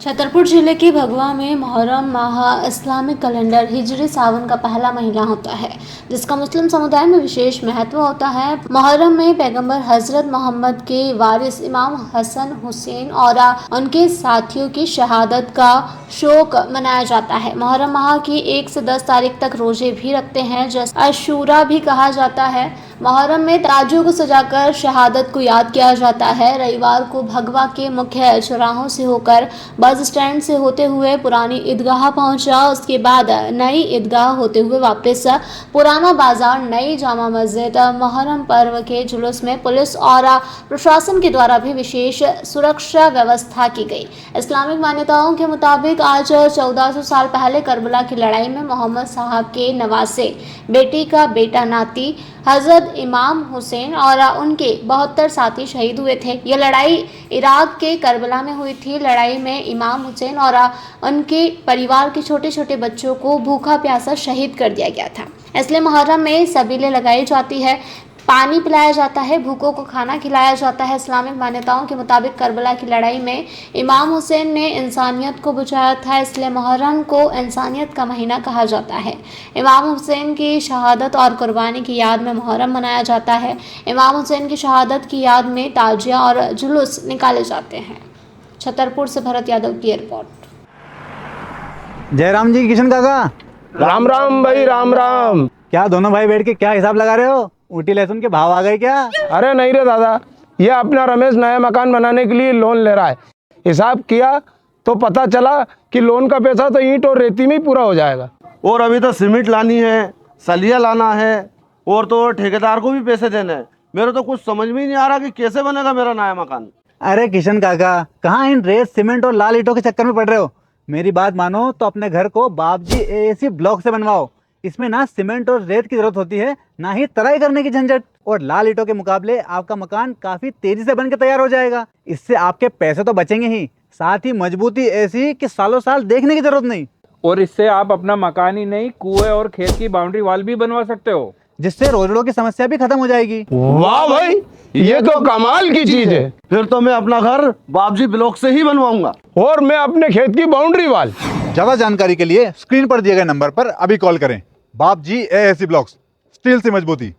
छतरपुर जिले के भगवा में मुहर्रम माह इस्लामिक कैलेंडर हिजरी सावन का पहला महीना होता है, जिसका मुस्लिम समुदाय में विशेष महत्व होता है। मुहर्रम में पैगंबर हजरत मोहम्मद के वारिस इमाम हसन हुसैन और उनके साथियों की शहादत का शोक मनाया जाता है। मुहर्रम माह की 1 से 10 तारीख तक रोजे भी रखते हैं, जिसे अशूरा भी कहा जाता है। मुहर्रम में ताजियों को सजाकर शहादत को याद किया जाता है। रविवार को भगवा के मुख्य चौराहों से होकर बस स्टैंड से होते हुए पुरानी ईदगाह पहुंचा। उसके बाद नई ईदगाह होते हुए वापस पुराना बाजार, नई जामा मस्जिद। मुहर्रम पर्व के जुलूस में पुलिस और प्रशासन के द्वारा भी विशेष सुरक्षा व्यवस्था की गई। इस्लामिक मान्यताओं के मुताबिक आज 1400 साल पहले करबला की लड़ाई में मोहम्मद साहब के नवासे बेटी का बेटा नाती हजरत इमाम हुसैन और उनके 72 साथी शहीद हुए थे। यह लड़ाई इराक के करबला में हुई थी। लड़ाई में इमाम हुसैन और उनके परिवार के छोटे छोटे बच्चों को भूखा प्यासा शहीद कर दिया गया था। इसलिए मुहर्रम में सबीलें लगाई जाती है, पानी पिलाया जाता है, भूखों को खाना खिलाया जाता है। इस्लामिक मान्यताओं के मुताबिक करबला की लड़ाई में इमाम हुसैन ने इंसानियत को बचाया था, इसलिए मुहर्रम को इंसानियत का महीना कहा जाता है। इमाम हुसैन की शहादत और कुर्बानी की याद में मुहर्रम मनाया जाता है। इमाम हुसैन की शहादत की याद में ताजिया और जुलूस निकाले जाते हैं। छतरपुर से भरत यादव की रिपोर्ट। जयराम जी, किशन काका। राम राम भाई, राम राम। क्या दोनों भाई बैठ के क्या हिसाब लगा रहे हो? ऊटी लहसुन के भाव आ गए क्या? अरे नहीं रे दादा, ये अपना रमेश नया मकान बनाने के लिए लोन ले रहा है। हिसाब किया तो पता चला कि लोन का पैसा तो ईंट और रेती में ही पूरा हो जाएगा। और अभी तो सीमेंट लानी है, सलिया लाना है और तो ठेकेदार को भी पैसे देने हैं। मेरे तो कुछ समझ में ही नहीं आ रहा कि कैसे बनेगा मेरा नया मकान। अरे किशन काका, कहाँ इन रेत, सीमेंट और लाल ईंटों के चक्कर में पड़ रहे हो? मेरी बात मानो तो अपने घर को बाबजी एएसी ब्लॉक से बनवाओ। इसमें ना सीमेंट और रेत की जरूरत होती है, ना ही तराई करने की झंझट। और लाल ईंटों के मुकाबले आपका मकान काफी तेजी से बनकर तैयार हो जाएगा। इससे आपके पैसे तो बचेंगे ही, साथ ही मजबूती ऐसी कि सालों साल देखने की जरूरत नहीं। और इससे आप अपना मकान ही नहीं, कुएं और खेत की बाउंड्री वॉल भी बनवा सकते हो, जिससे रोजड़ों की समस्या भी खत्म हो जाएगी। वाह भाई, ये तो कमाल की चीज है। फिर तो मैं अपना घर बाबजी ब्लॉक से ही बनवाऊंगा। और मैं अपने खेत की बाउंड्री वाल। ज्यादा जानकारी के लिए स्क्रीन पर दिए गए नंबर पर अभी कॉल करें। बाबजी एएसी ब्लॉक्स, स्टील से मजबूती।